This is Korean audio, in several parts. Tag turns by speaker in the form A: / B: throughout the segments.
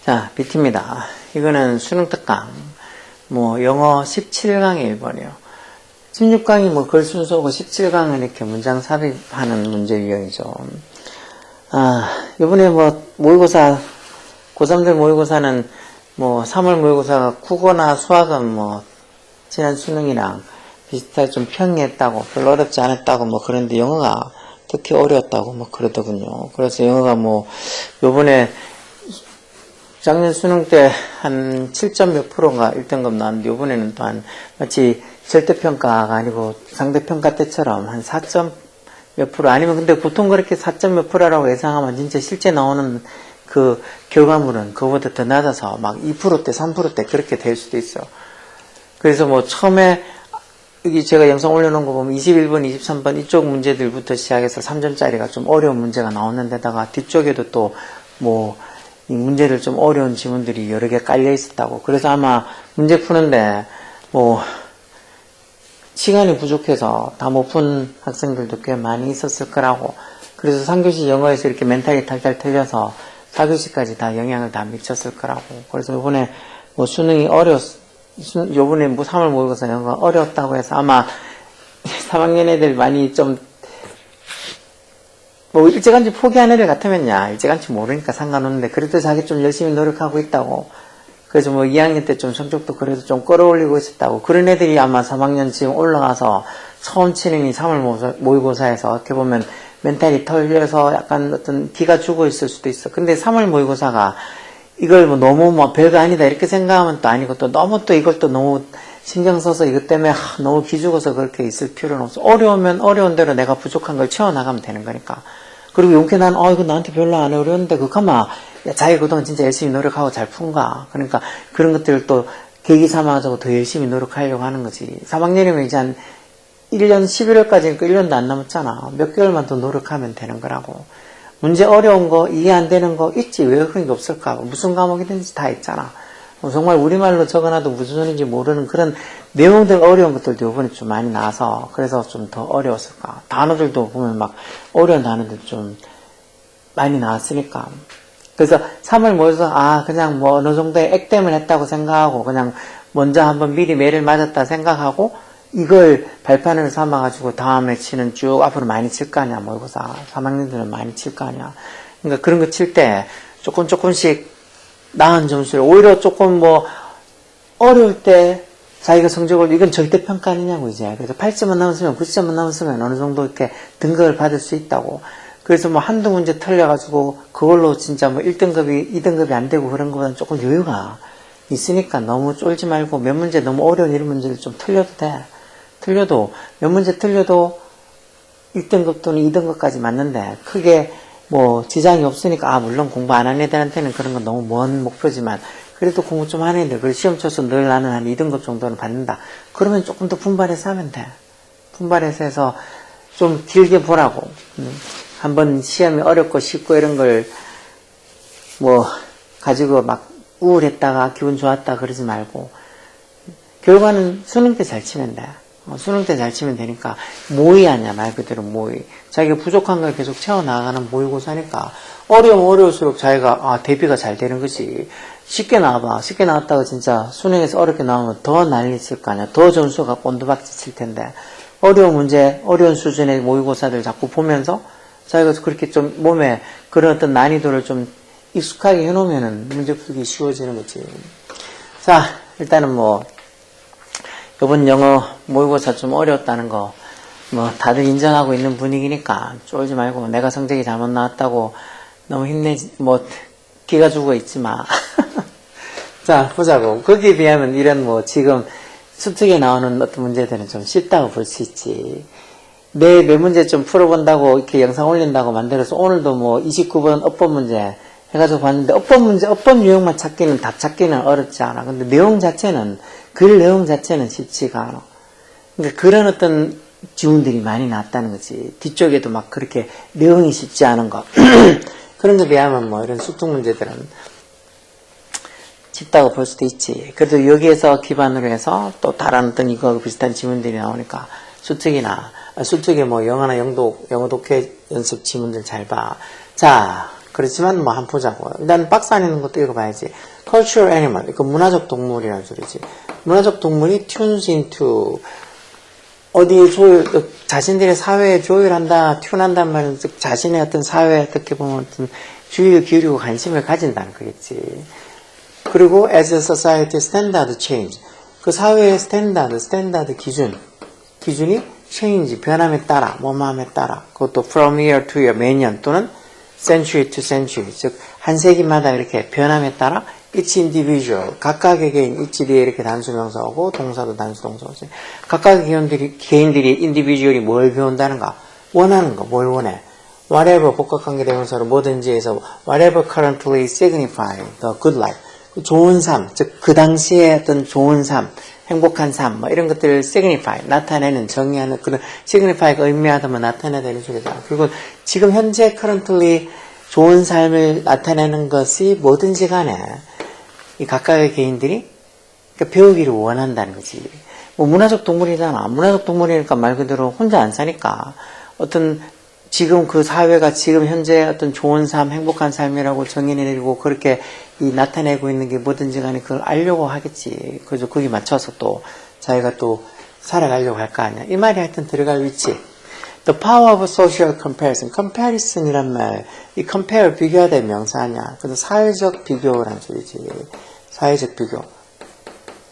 A: 자, BT입니다. 이거는 수능 특강, 영어 17강의 1번이요. 16강이 글 순서고 17강은 이렇게 문장 삽입하는 문제 유형이죠. 요번에 모의고사, 고3들 모의고사는 3월 모의고사가 국어나 수학은 지난 수능이랑 비슷하게 좀 평이했다고, 별로 어렵지 않았다고 그런데 영어가 특히 어려웠다고 그러더군요. 그래서 영어가 요번에 작년 수능 때 한 7점 몇 프로가 1등급 나왔는데 요번에는 또한 마치 절대평가가 아니고 상대평가 때처럼 한 4점 몇 프로 아니면 근데 보통 그렇게 4점 몇 프로라고 예상하면 진짜 실제 나오는 그 결과물은 그거보다 더 낮아서 막 2%대 3%대 그렇게 될 수도 있어요. 그래서 처음에 여기 제가 영상 올려놓은 거 보면 21번, 23번 이쪽 문제들부터 시작해서 3점짜리가 좀 어려운 문제가 나오는 데다가 뒤쪽에도 또 이 문제를 좀 어려운 지문들이 여러 개 깔려 있었다고. 그래서 아마 문제 푸는데 시간이 부족해서 다 못 푼 학생들도 꽤 많이 있었을 거라고. 그래서 3교시 영어에서 이렇게 멘탈이 탈탈 틀려서 4교시까지 다 영향을 다 미쳤을 거라고. 그래서 이번에 수능이 요번에 3월 모의고사 영어가 어려웠다고 해서 아마 3학년 애들 많이 좀 일찌감치 포기하는 애 같으면야 일찌감치 모르니까 상관없는데 그래도 자기 좀 열심히 노력하고 있다고. 그래서 2학년 때 좀 성적도 그래도 좀 끌어올리고 있었다고. 그런 애들이 아마 3학년 지금 올라가서 처음 치는 이 3월 모의고사에서 어떻게 보면 멘탈이 털려서 약간 어떤 기가 죽어 있을 수도 있어. 근데 3월 모의고사가 이걸 너무 별거 아니다 이렇게 생각하면 또 아니고 또 너무 또 이걸 또 너무 신경 써서 이것 때문에 너무 기죽어서 그렇게 있을 필요는 없어. 어려우면 어려운 대로 내가 부족한 걸 채워나가면 되는 거니까. 그리고 용케 나는 이거 나한테 별로 안 어려운데 그까마 자기 그동안 진짜 열심히 노력하고 잘 푼가. 그러니까 그런 것들을 또 계기 삼아가지고 더 열심히 노력하려고 하는 거지. 3학년이면 이제 한 1년 11월까지니까 1년도 안 남았잖아. 몇 개월만 더 노력하면 되는 거라고. 문제 어려운 거, 이해 안 되는 거 있지. 왜 그런 게 없을까? 무슨 과목이든지 다 있잖아. 정말 우리말로 적어놔도 무슨 소리인지 모르는 그런 내용들 어려운 것들도 이번에 좀 많이 나와서 그래서 좀 더 어려웠을까. 단어들도 보면 막 어려운 단어들 좀 많이 나왔으니까. 그래서 3월 모여서 그냥 어느 정도의 액땜을 했다고 생각하고 그냥 먼저 한번 미리 매를 맞았다 생각하고 이걸 발판을 삼아가지고 다음에 치는 쭉 앞으로 많이 칠 거 아니야. 모의고사 3학년들은 많이 칠 거 아니야. 그러니까 그런 거 칠 때 조금씩 나은 점수를 오히려 조금 어려울 때 자기가 성적을 이건 절대평가 아니냐고 이제. 그래서 8점만 남았으면 9점만 남았으면 어느 정도 이렇게 등급을 받을 수 있다고. 그래서 한두 문제 틀려가지고 그걸로 진짜 1등급이 2등급이 안 되고 그런 거보다는 조금 여유가 있으니까 너무 쫄지 말고 몇 문제 너무 어려운 이런 문제를 좀 틀려도 돼. 틀려도 몇 문제 틀려도 1등급 또는 2등급까지 맞는데 크게 지장이 없으니까 물론 공부 안 하는 애들한테는 그런 건 너무 먼 목표지만 그래도 공부 좀 하는 애들 그걸 시험 쳐서 늘 나는 한 2등급 정도는 받는다. 그러면 조금 더 분발해서 하면 돼. 분발해서 해서 좀 길게 보라고. 한번 시험이 어렵고 쉽고 이런 걸 가지고 막 우울했다가 기분 좋았다 그러지 말고 결과는 수능 때 잘 치면 돼. 수능 때 잘 치면 되니까 모의 아니야. 말 그대로 모의. 자기가 부족한 걸 계속 채워나가는 모의고사니까 어려우면 어려울수록 자기가 대비가 잘 되는 거지. 쉽게 나와봐. 쉽게 나왔다가 진짜 수능에서 어렵게 나오면 더 난리 칠 거 아니야. 더 점수가 꼰두박질 칠 텐데 어려운 문제, 어려운 수준의 모의고사들 자꾸 보면서 자기가 그렇게 좀 몸에 그런 어떤 난이도를 좀 익숙하게 해놓으면은 문제 풀기 쉬워지는 거지. 자, 일단은 이번 영어 모의고사 좀 어려웠다는 거, 다들 인정하고 있는 분위기니까 쫄지 말고 내가 성적이 잘못 나왔다고 너무 기가 죽어 있지 마. 자, 보자고. 거기에 비하면 이런 지금 수특에 나오는 어떤 문제들은 좀 쉽다고 볼 수 있지. 매 문제 좀 풀어본다고 이렇게 영상 올린다고 만들어서 오늘도 29번 어법 문제 해가지고 봤는데 어법 유형만 찾기는 답 찾기는 어렵지 않아. 근데 글 내용 자체는 쉽지가 않아. 그러니까 그런 어떤 지문들이 많이 나왔다는 거지. 뒤쪽에도 막 그렇게 내용이 쉽지 않은 거. 그런 거 비하면 이런 수특 문제들은 쉽다고 볼 수도 있지. 그래도 여기에서 기반으로 해서 또 다른 어떤 이거하고 비슷한 지문들이 나오니까 수특이 뭐 영어나 영어 독해 연습 지문들 잘 봐. 자, 그렇지만 뭐 한번 보자고. 일단 박스 안에 있는 것도 읽어봐야지. cultural animal, 이거 문화적 동물이라는 소리지. 문화적 동물이 tunes into 어디에 자신들의 사회에 조율한다, 튠한단 말은 즉 자신의 어떤 사회에 어떻게 보면 어떤 주의를 기울이고 관심을 가진다는 거겠지. 그리고 as a society standard change, 그 사회의 스탠다드 기준이 change, 변함에 따라, 뭐뭐함에 따라, 그것도 from year to year, 매년 또는 century to century, 즉 한 세기마다 이렇게 변함에 따라 each individual, 각각의 개인, each 뒤에 이렇게 단수명사하고 동사도 단수동사고 각각의 개인들이 individual이 뭘 배운다는가, 원하는 거, 뭘 원해. whatever, 복합관계 대명사로 뭐든지 해서 whatever currently signifying the good life, 좋은 삶, 즉 그 당시에 어떤 좋은 삶, 행복한 삶, 뭐 이런 것들을 signify, 나타내는, 정의하는 그런 signify가 의미하다면 나타내야 되는 소리다. 그리고 지금 현재 currently 좋은 삶을 나타내는 것이 뭐든지 간에 이 각각의 개인들이 그러니까 배우기를 원한다는 거지. 뭐 문화적 동물이잖아. 문화적 동물이니까 말 그대로 혼자 안 사니까 어떤 지금 그 사회가 지금 현재 어떤 좋은 삶, 행복한 삶이라고 정의를 내리고 그렇게 나타내고 있는 게 뭐든지 간에 그걸 알려고 하겠지. 그래서 거기 맞춰서 또 자기가 또 살아가려고 할 거 아니야. 이 말이 하여튼 들어갈 위치. The power of social comparison. comparison이란 말, 이 compare, 비교하다의 명사 아니야. 그래서 사회적 비교란 소리지. 사회적 비교.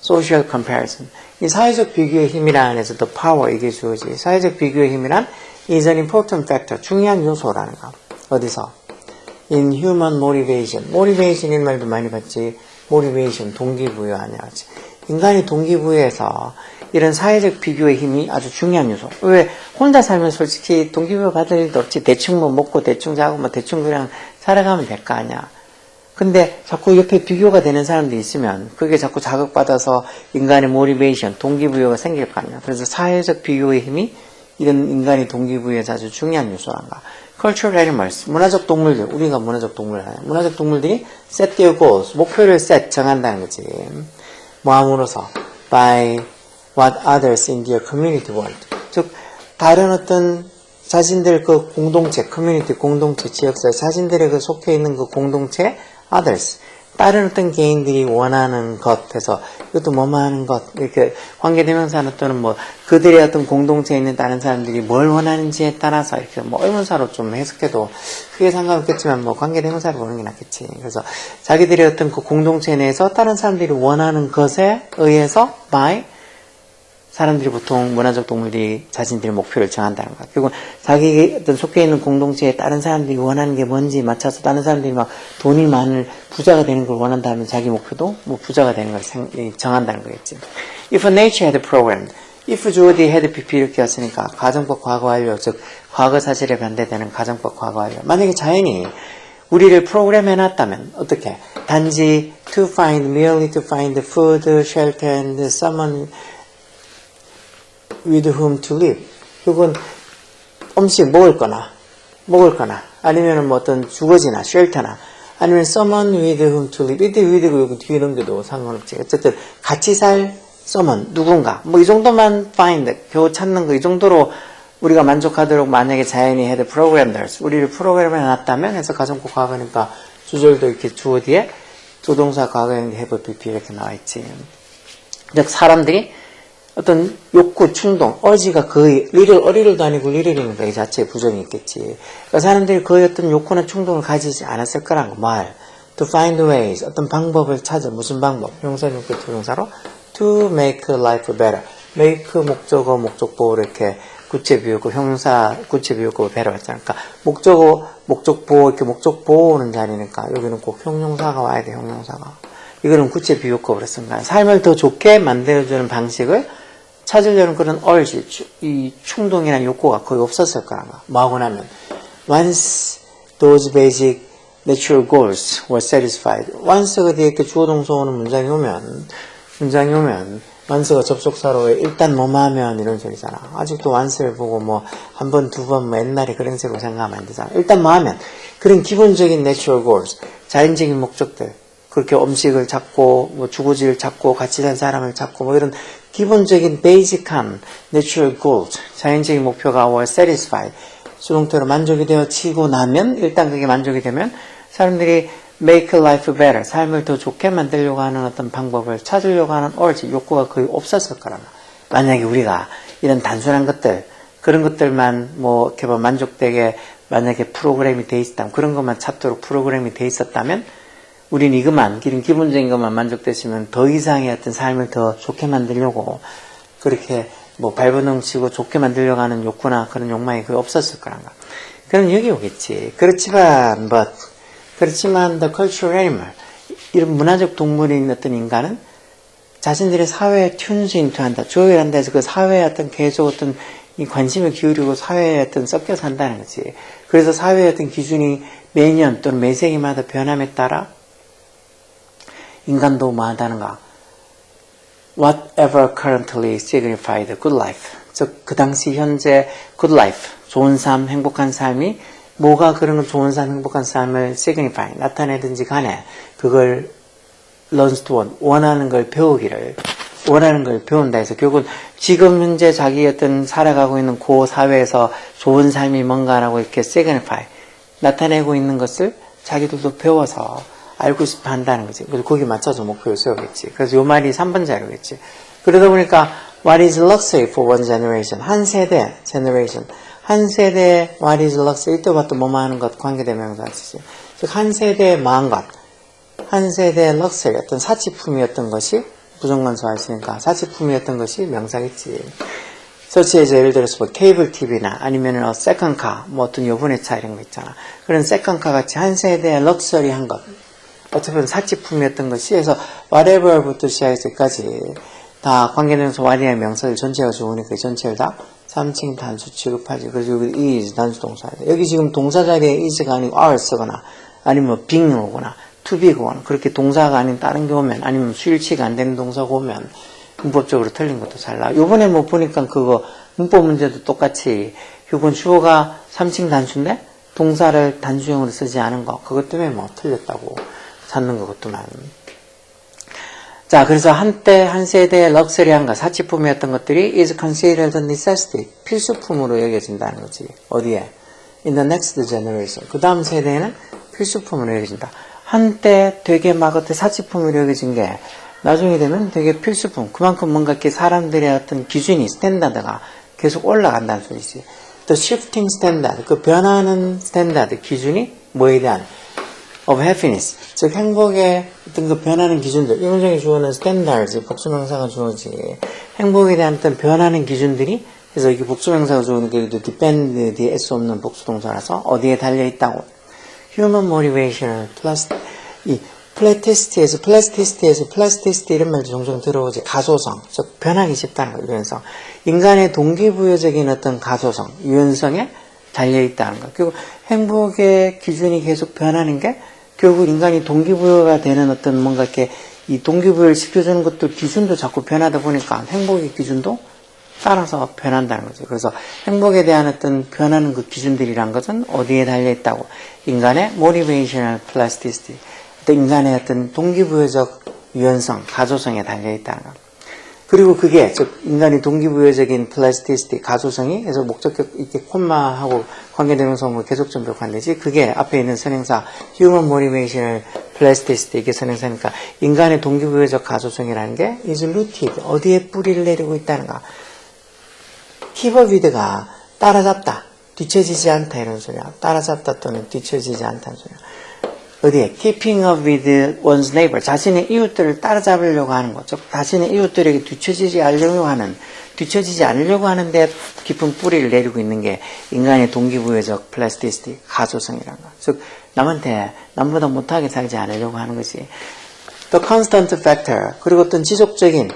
A: social comparison. 이 사회적 비교의 힘이란 해서 the power 이게 주어지. 사회적 비교의 힘이란 is an important factor. 중요한 요소라는 거. 어디서? in human motivation. motivation이라는 말도 많이 봤지. motivation, 동기부여 아니야. 인간의 동기부여에서 이런 사회적 비교의 힘이 아주 중요한 요소. 왜? 혼자 살면 솔직히 동기부여 받을 일도 없지. 대충 뭐 먹고 대충 자고 뭐 대충 그냥 살아가면 될 거 아니야. 근데 자꾸 옆에 비교가 되는 사람들이 있으면 그게 자꾸 자극받아서 인간의 모티베이션, 동기부여가 생길 거 아니야. 그래서 사회적 비교의 힘이 이런 인간의 동기부여에서 아주 중요한 요소란가. cultural animals, 문화적 동물들, 우리가 문화적 동물 하냐. 문화적 동물들이 set their goals, 목표를 set, 정한다는 거지. 뭐 함으로써 by what others in their community want. 즉, 다른 어떤 자신들 그 공동체, 커뮤니티, 공동체, 지역사회, 자신들의 그 속해 있는 그 공동체, others. 다른 어떤 개인들이 원하는 것 해서 이것도 뭐뭐 하는 것 이렇게 관계대명사는 또는 뭐 그들의 어떤 공동체에 있는 다른 사람들이 뭘 원하는지에 따라서 이렇게 뭐 의문사로 좀 해석해도 크게 상관없겠지만 뭐 관계대명사를 보는 게 낫겠지. 그래서 자기들의 어떤 그 공동체 내에서 다른 사람들이 원하는 것에 의해서 by 사람들이 보통 문화적 동물들이 자신들의 목표를 정한다는 거야. 그리고 자기 어떤 속해 있는 공동체에 다른 사람들이 원하는 게 뭔지 맞춰서 다른 사람들이 막 돈이 많을 부자가 되는 걸 원한다면 자기 목표도 뭐 부자가 되는 걸 정한다는 거겠지. If nature had programmed, if 주어디 had pp 이렇게 왔으니까 가정법 과거 완료, 즉 과거 사실에 반대되는 가정법 과거 완료. 만약에 자연이 우리를 프로그램 해놨다면 어떻게? 단지 to find, merely to find food, shelter and someone with whom to live. 그건 음식 먹을 거나 아니면 뭐 어떤 주거지나 쉘터나 아니면 someone with whom to live. 이때 with고 여기 뒤에 넘겨도 상관없지. 어쨌든 같이 살 someone 누군가 뭐 이 정도만 find 겨우 찾는 거 이 정도로 우리가 만족하도록 만약에 자연이 had programmed us 우리를 프로그램해 놨다면 해서 가정법 과거니까 주절도 이렇게 주어 뒤에 조동사 과거형 have pp 이렇게 나와 있지. 즉 사람들이 어떤 욕구, 충동, 어지가 거의 어리를도 아니고 리를이니까 이 자체에 부정이 있겠지. 그러니까 사람들이 거의 어떤 욕구나 충동을 가지지 않았을 거라는 거 말. To find ways, 어떤 방법을 찾아. 무슨 방법? 형사용법 조동사로 to make life better. make 목적어, 목적보호 이렇게 구체비유고 형용사 구체비유고 better 했잖아. 그러니까 목적보호 이렇게 목적보호는 자리니까 여기는 꼭 형용사가 와야 돼. 형용사가. 이거는 구체비유고 그랬습니다. 삶을 더 좋게 만들어주는 방식을 찾으려는 그런 urge, 이 충동이나 욕구가 거의 없었을 거란 거. 뭐 하고 나면 once those basic natural goals were satisfied. once가 뒤에 이렇게 주어 동사 오는 문장이 오면 once가 접속사로 일단 뭐뭐 하면 이런 소리잖아. 아직도 once를 보고 뭐 한 번, 두 번 뭐 옛날에 그런 식으로 생각하면 안 되잖아. 일단 뭐 하면 그런 기본적인 natural goals, 자연적인 목적들 그렇게 음식을 찾고 뭐 주거지를 찾고 같이 산 사람을 찾고 뭐 이런 기본적인 basic한 natural goals, 자연적인 목표가 were satisfied. 수동태로 만족이 되어지고 나면, 일단 그게 만족이 되면 사람들이 make life better, 삶을 더 좋게 만들려고 하는 어떤 방법을 찾으려고 하는 urge, 욕구가 거의 없었을 거란 말이야. 만약에 우리가 이런 단순한 것들, 그런 것들만 뭐 이렇게 만족되게 만약에 프로그램이 돼 있었다면, 그런 것만 찾도록 프로그램이 돼 있었다면 우리는 이것만, 이런 기본적인 것만 만족됐으면 더 이상의 어떤 삶을 더 좋게 만들려고 그렇게 뭐 발버둥 치고 좋게 만들려고 하는 욕구나 그런 욕망이 거의 없었을 거란가. 그럼 여기 오겠지. 그렇지만 the cultural animal, 이런 문화적 동물인 어떤 인간은 자신들의 사회에 튠스 인투한다, 조율한다 해서 그 사회에 어떤 계속 어떤 이 관심을 기울이고 사회에 어떤 섞여 산다는 거지. 그래서 사회의 어떤 기준이 매년 또는 매세기마다 변함에 따라 인간도 뭐 한다는가? Whatever currently signified good life. 즉, 그 당시 현재 good life, 좋은 삶, 행복한 삶이 뭐가 그런 좋은 삶, 행복한 삶을 signify, 나타내든지 간에 그걸 learns to want, 원하는 걸 배운다 해서 결국은 지금 현재 자기 어떤 살아가고 있는 그 사회에서 좋은 삶이 뭔가라고 이렇게 signify, 나타내고 있는 것을 자기들도 배워서 알고 싶어 한다는 거지. 그래서 거기에 맞춰서 목표를 세우겠지. 그래서 요 말이 3번 자료겠지. 그러다 보니까 what is luxury for one generation? 한 세대, generation. 한 세대 what is luxury? 이때부터 뭐뭐 하는 것 관계대명사 쓰지. 즉, 한 세대의 망한 것. 한 세대의 luxury, 어떤 사치품이었던 것이, 부정관수 하시니까 사치품이었던 것이 명사겠지. 서치에서 예를 들어서 뭐 케이블 TV나 아니면 세컨카, 뭐 어떤 여분의 차 이런 거 있잖아. 그런 세컨카 같이 한 세대의 럭셔리한 것. 어차피 사치품이었던 것이, 해서 whatever부터 시작해서 여기까지 다 관계대명사 what이의 명사들 전체가 좋으니까 이 전체를 다 3층 단수 취급하지. 그래서 여기 is 단수 동사야 돼. 여기 지금 동사 자리에 is가 아니고 are 쓰거나 아니면 being 오거나 to be 오거나 그렇게 동사가 아닌 다른 게 오면, 아니면 수일치가 안 되는 동사가 오면 문법적으로 틀린 것도 잘 나와. 요번에 뭐 보니까 그거 문법 문제도 똑같이 요번 주어가 3층 단수인데 동사를 단수형으로 쓰지 않은 거, 그것 때문에 뭐 틀렸다고 찾는 것것도만. 자, 그래서 한때 한 세대의 럭셔리한 것, 사치품이었던 것들이 is considered a necessity, 필수품으로 여겨진다는 거지. 어디에? In the next generation. 그 다음 세대에는 필수품으로 여겨진다. 한때 되게 막 어떤 사치품으로 여겨진 게 나중에 되면 되게 필수품. 그만큼 뭔가 이렇게 사람들의 어떤 기준이, 스탠다드가 계속 올라간다는 소리지. The shifting standard, 그 변하는 스탠다드, 기준이 뭐에 대한? of happiness. 즉, 행복의 어떤 그 변하는 기준들. 이 문장의 주어는 standards, 복수명사가 주어지. 행복에 대한 어떤 변하는 기준들이, 그래서 이게 복수명사가 주어니까 depend 뒤에 s 없는 복수동사라서 어디에 달려있다고. human motivation plus, 이 plasticity 이런 말도 종종 들어오지. 가소성, 즉 변하기 쉽다는 거, 유연성. 인간의 동기부여적인 어떤 가소성, 유연성에 달려있다는 거. 결국 행복의 기준이 계속 변하는 게 결국 인간이 동기부여가 되는 어떤 뭔가 이렇게 이 동기부여를 시켜주는 것도 기준도 자꾸 변하다 보니까 행복의 기준도 따라서 변한다는 거죠. 그래서 행복에 대한 어떤 변하는 그 기준들이란 것은 어디에 달려있다고? 인간의 motivational plasticity. 인간의 어떤 동기부여적 유연성, 가소성에 달려있다는 거. 그리고 그게, 즉, 인간이 동기부여적인 plasticity, 가소성이, 그래서 목적격, 이렇게 콤마하고 관계대명사가 계속 전복한 되지. 그게 앞에 있는 선행사, human motivational plasticity, 이게 선행사니까, 인간의 동기부여적 가소성이라는 게 is rooted, 어디에 뿌리를 내리고 있다는가. keep with가 따라잡다, 뒤처지지 않다, 이런 소리야. 따라잡다 또는 뒤처지지 않다는 소리야. 어디에? keeping up with one's neighbor. 자신의 이웃들을 따라잡으려고 하는 것. 즉, 자신의 이웃들에게 뒤처지지 않으려고 하는데 깊은 뿌리를 내리고 있는 게 인간의 동기부여적 plasticity, 가소성이라는 거. 즉, 남보다 못하게 살지 않으려고 하는 것이. The constant factor. 그리고 어떤 지속적인,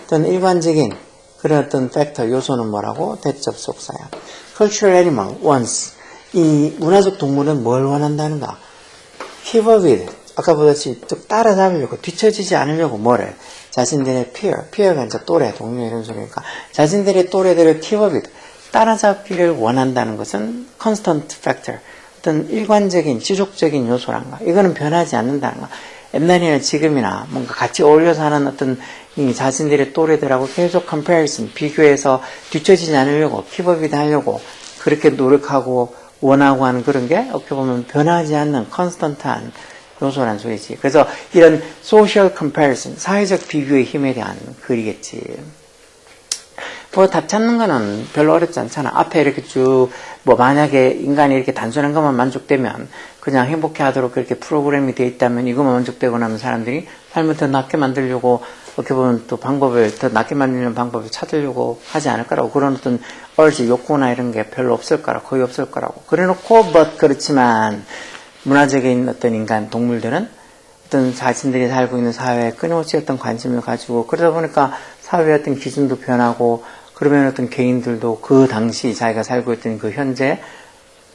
A: 어떤 일관적인 그런 어떤 factor, 요소는 뭐라고? 대접속사야. Cultural animal wants. 이 문화적 동물은 뭘 원한다는가? keep up with, 아까 보다시피 따라잡으려고, 뒤처지지 않으려고 뭐를? 자신들의 peer가 이제 또래, 동료 이런 소리니까 자신들의 또래들을 keep up with, 따라잡기를 원한다는 것은 constant factor, 어떤 일관적인, 지속적인 요소란가. 이거는 변하지 않는다는 거. 옛날이나 지금이나 뭔가 같이 어울려 사는 어떤 이 자신들의 또래들하고 계속 comparison, 비교해서 뒤처지지 않으려고, 킵업이 하려고 그렇게 노력하고 원하고 하는 그런 게 어떻게 보면 변하지 않는 constant한 요소란 소리지. 그래서 이런 social comparison, 사회적 비교의 힘에 대한 글이겠지. 뭐 답 찾는 거는 별로 어렵지 않잖아. 앞에 이렇게 쭉 뭐 만약에 인간이 이렇게 단순한 것만 만족되면 그냥 행복해 하도록 그렇게 프로그램이 되어 있다면 이것만 만족되고 나면 사람들이 삶을 더 낫게 만들려고 어떻게 보면 또 방법을 더 낫게 만드는 방법을 찾으려고 하지 않을 거라고. 그런 어떤 얼지 욕구나 이런 게 별로 없을 거라고, 거의 없을 거라고. 그래놓고 but 그렇지만 문화적인 어떤 인간 동물들은 어떤 자신들이 살고 있는 사회에 끊임없이 어떤 관심을 가지고 그러다 보니까 사회의 어떤 기준도 변하고 그러면 어떤 개인들도 그 당시 자기가 살고 있던 그 현재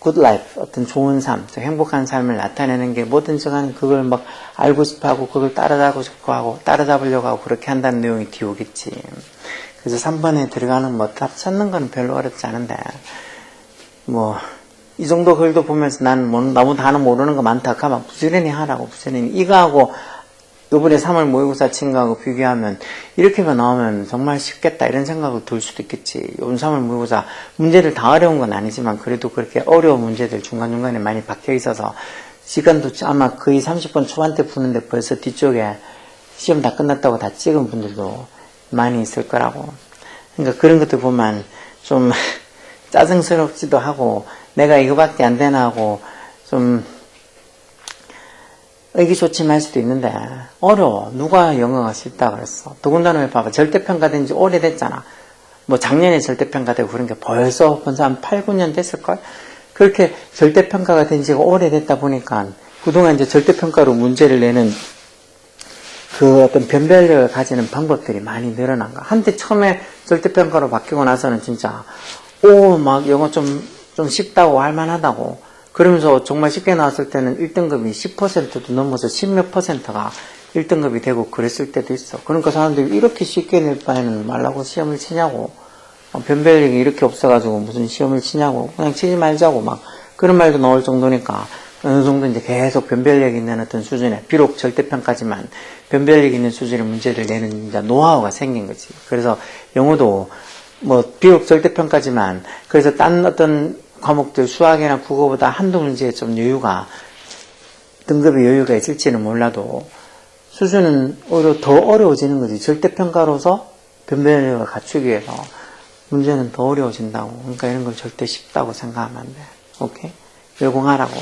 A: good life, 어떤 좋은 삶, 행복한 삶을 나타내는 게 뭐든지 간에 그걸 막 알고 싶어 하고 그걸 따라잡고 싶어 하고 따라잡으려고 하고 그렇게 한다는 내용이 뒤오겠지. 그래서 3번에 들어가는 뭐 답 찾는 건 별로 어렵지 않은데 뭐 이 정도 글도 보면서 난 뭐, 너무 단어 모르는 거 많다 하면 부지런히 하라고. 부지런히 이거하고 요번에 3월 모의고사 친 거하고 비교하면 이렇게만 나오면 정말 쉽겠다 이런 생각을 들 수도 있겠지. 요번 3월 모의고사 문제들 다 어려운 건 아니지만 그래도 그렇게 어려운 문제들 중간중간에 많이 박혀 있어서 시간도 아마 거의 30번 초반때 푸는데 벌써 뒤쪽에 시험 다 끝났다고 다 찍은 분들도 많이 있을 거라고. 그러니까 그런 것들 보면 좀 짜증스럽지도 하고 내가 이거밖에 안 되나 하고 좀 의기소침할 수도 있는데 어려워. 누가 영어가 쉽다 그랬어. 더군다나 왜 봐봐. 절대평가된 지 오래됐잖아. 뭐 작년에 절대평가되고 그런 게 벌써 한 8, 9년 됐을걸? 그렇게 절대평가가 된 지가 오래됐다 보니까 그동안 이제 절대평가로 문제를 내는 그 어떤 변별력을 가지는 방법들이 많이 늘어난 거야. 한때 처음에 절대평가로 바뀌고 나서는 진짜 막 영어 좀 쉽다고 할만하다고 그러면서 정말 쉽게 나왔을 때는 1등급이 10%도 넘어서 10몇 %가 1등급이 되고 그랬을 때도 있어. 그러니까 사람들이 이렇게 쉽게 낼 바에는 말라고 시험을 치냐고. 변별력이 이렇게 없어가지고 무슨 시험을 치냐고. 그냥 치지 말자고 막 그런 말도 나올 정도니까 어느 정도 이제 계속 변별력 있는 어떤 수준에 비록 절대평가지만 변별력 있는 수준의 문제를 내는 이제 노하우가 생긴 거지. 그래서 영어도 뭐 비록 절대평가지만 그래서 딴 어떤 과목들 수학이나 국어보다 한두 문제에 좀 여유가 등급의 여유가 있을지는 몰라도 수준은 오히려 더 어려워지는 거지. 절대평가로서 변별력을 갖추기 위해서 문제는 더 어려워진다고. 그러니까 이런 걸 절대 쉽다고 생각하면 안 돼. 오케이? 열공하라고.